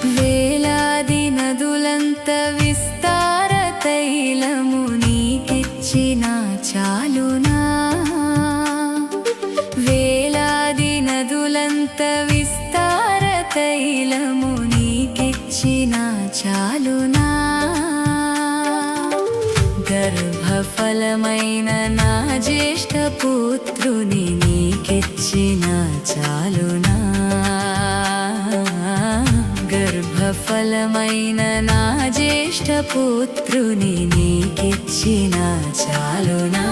వేలాది నదులంత విస్తార తైలము నీకిచ్చిన చాలునా వేలాది నదులంత విస్తార తైలము నీకిచ్చిన చాలునా గర్భఫలమైన నా జ్యేష్ఠ పుత్రుని నీకిచ్చిన చాలునా గర్భఫలమైన నా జ్యేష్ఠ పుత్రుని నీకిచ్చిన చాలునా